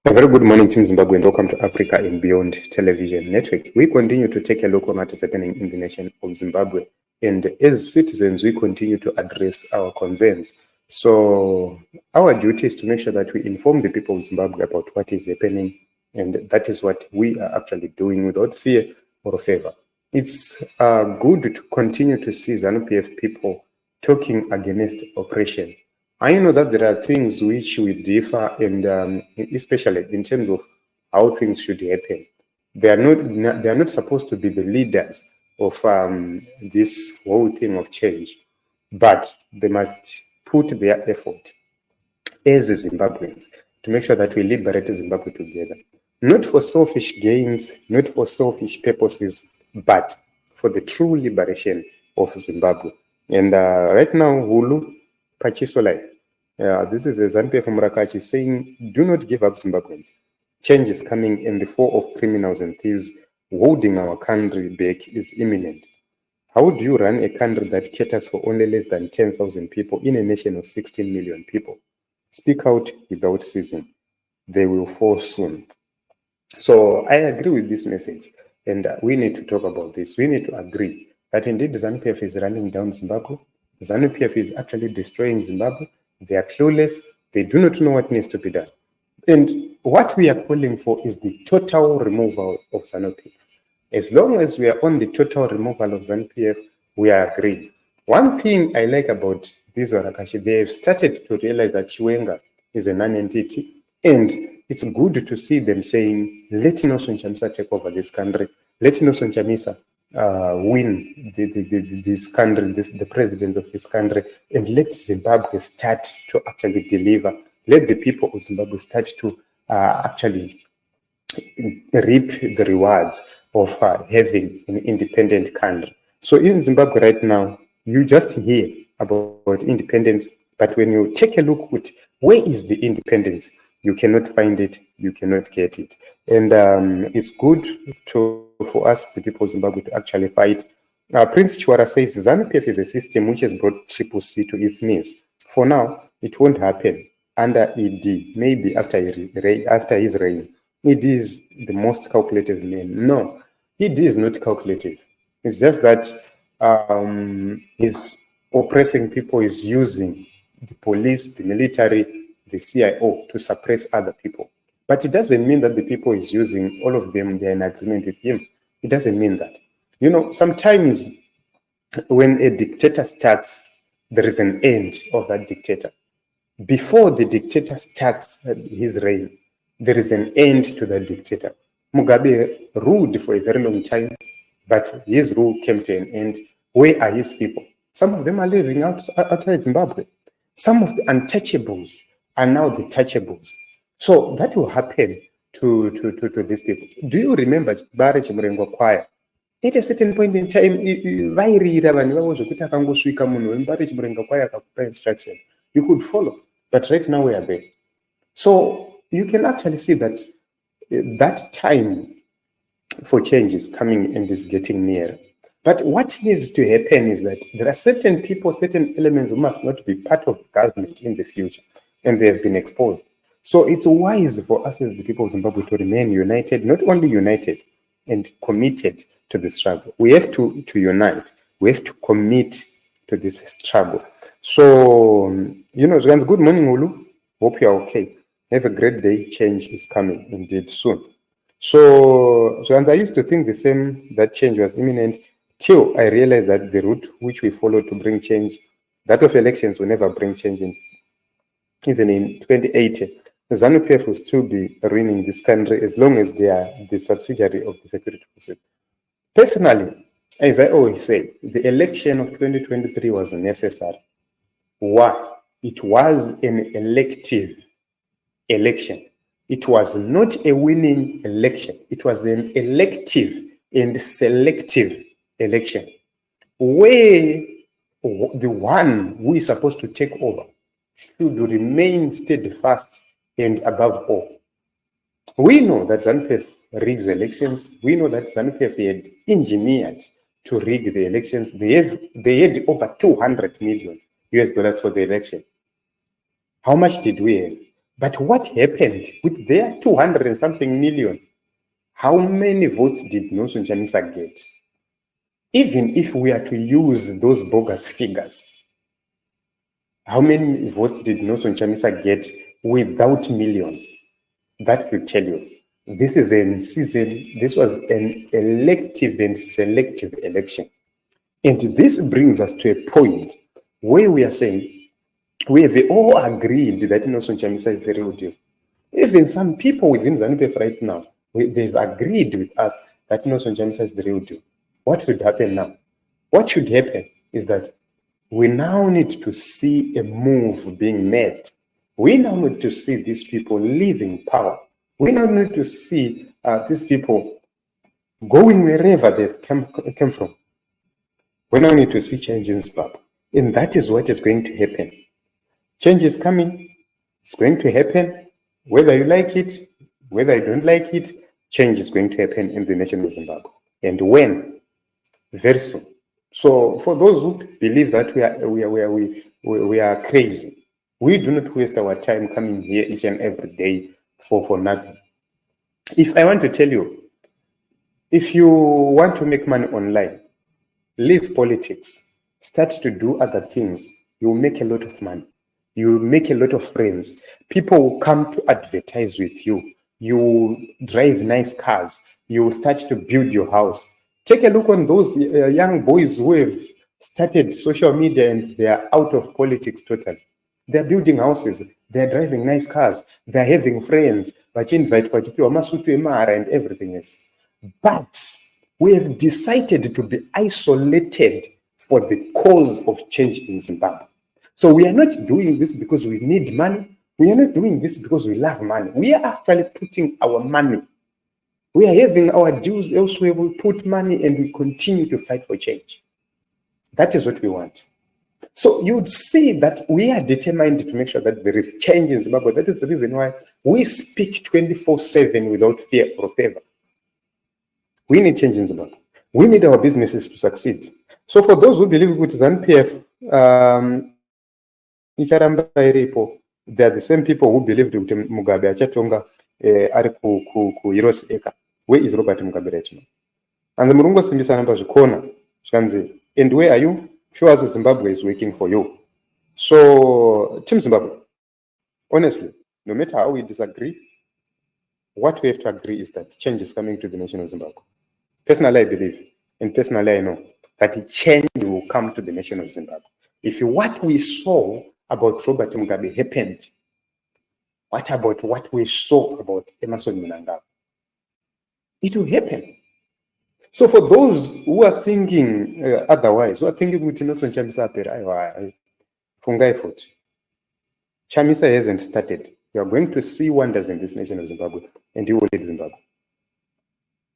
A very good morning, Team Zimbabwe, and welcome to Africa and Beyond Television Network. We continue to take a look on what is happening in the nation of Zimbabwe. And as citizens, we continue to address our concerns. So our duty is to make sure that we inform the people of Zimbabwe about what is happening. And that is what we are actually doing without fear or favor. It's good to continue to see ZANU PF people talking against oppression. I know that there are things which we differ, and especially in terms of how things should happen. They are not supposed to be the leaders of this whole thing of change, but they must put their effort as Zimbabweans to make sure that we liberate Zimbabwe together. Not for selfish gains, not for selfish purposes, but for the true liberation of Zimbabwe. And right now, Hulu, Pachiso Life. This is a ZANU PF from Rakachi saying, do not give up Zimbabweans. Change is coming and the fall of criminals and thieves holding our country back is imminent. How do you run a country that caters for only less than 10,000 people in a nation of 16 million people? Speak out without ceasing. They will fall soon. So I agree with this message, and we need to talk about this. We need to agree that indeed ZANU PF is running down Zimbabwe. ZANU PF is actually destroying Zimbabwe. They are clueless. They do not know what needs to be done. And what we are calling for is the total removal of ZANU PF. As long as we are on the total removal of ZANU PF, we are agreeing. One thing I like about this Orakashi, they have started to realize that Chiwenga is a non-entity, and it's good to see them saying, let Nelson Chamisa take over this country. Let Nelson Chamisa win this country, the president of this country, and let Zimbabwe start to actually deliver. Let the people of Zimbabwe start to actually reap the rewards of having an independent country. So in Zimbabwe right now, you just hear about independence, but when you take a look at where is the independence, you cannot find it, you cannot get it. And it's good for us, the people of Zimbabwe, to actually fight. Prince Chiwara says ZANU PF is a system which has brought Triple C to its knees. For now, it won't happen under ED, maybe after his reign. ED is the most calculative man. No, ED is not calculative. It's just that his oppressing people is using the police, the military, the CIO to suppress other people. But it doesn't mean that the people is using, all of them, they're in agreement with him. It doesn't mean that. You know, sometimes when a dictator starts, there is an end of that dictator. Before the dictator starts his reign, there is an end to that dictator. Mugabe ruled for a very long time, but his rule came to an end. Where are his people? Some of them are living outside Zimbabwe. Some of the untouchables are now the touchables. So that will happen to these people. Do you remember Bare Chimurengwa Choir? At a certain point in time, you could follow. But right now we are there. So you can actually see that that time for change is coming and is getting nearer. But what needs to happen is that there are certain people, certain elements who must not be part of government in the future, and they have been exposed. So it's wise for us as the people of Zimbabwe to remain united, not only united and committed to the struggle. We have to unite. We have to commit to this struggle. So, you know, good morning, Ulu. Hope you are okay. Have a great day. Change is coming indeed soon. So I used to think the same, that change was imminent, till I realized that the route which we follow to bring change, that of elections will never bring change in. Even in 2080, ZANU PF will still be running this country as long as they are the subsidiary of the security forces. Personally, as I always say, the election of 2023 was necessary. Why? It was an elective election. It was not a winning election. It was an elective and selective election, where the one who is supposed to take over should remain steadfast and above all. We know that ZANU PF rigs elections. We know that ZANU PF had engineered to rig the elections. They had over $200 million US for the election. How much did we have? But what happened with their 200 and something million? How many votes did Nelson Chamisa get? Even if we are to use those bogus figures, how many votes did Nelson Chamisa get without millions? That will tell you. This was an elective and selective election. And this brings us to a point where we are saying, we have all agreed that Nelson Chamisa is the real deal. Even some people within ZANU PF right now, they've agreed with us that Nelson Chamisa is the real deal. What should happen now? What should happen is that we now need to see a move being made. We now need to see these people leaving power. We now need to see these people going wherever they've come from. We now need to see change in Zimbabwe. And that is what is going to happen. Change is coming. It's going to happen. Whether you like it, whether you don't like it, change is going to happen in the nation of Zimbabwe. And when? Very soon. So for those who believe that we are crazy, we do not waste our time coming here each and every day for nothing. If I want to tell you, if you want to make money online, leave politics, start to do other things, you will make a lot of money. You will make a lot of friends. People will come to advertise with you. You will drive nice cars. You will start to build your house. Take a look on those young boys who have started social media and they are out of politics totally. They're building houses. They're driving nice cars. They're having friends. And everything else. But we have decided to be isolated for the cause of change in Zimbabwe. So we are not doing this because we need money. We are not doing this because we love money. We are actually putting our money. We are having our dues elsewhere. We put money and we continue to fight for change. That is what we want. So you'd see that we are determined to make sure that there is change in Zimbabwe. That is the reason why we speak 24/7 without fear or favor. We need change in Zimbabwe. We need our businesses to succeed. So for those who believe with ZANU PF, they are the same people who believed that Mugabe achatonga ari ku Heroes Acre. Where is Robert Mugabe right now? And the Murungo Simbisa number corner. And where are you? Show us Zimbabwe is waiting for you. So, Team Zimbabwe, honestly, no matter how we disagree, what we have to agree is that change is coming to the nation of Zimbabwe. Personally, I believe, and personally, I know that change will come to the nation of Zimbabwe. If what we saw about Robert Mugabe happened, what about what we saw about Emmerson Mnangagwa? It will happen. So for those who are thinking otherwise, who are thinking with Nelson Chamisa, Chamisa hasn't started. You are going to see wonders in this nation of Zimbabwe, and you will lead Zimbabwe.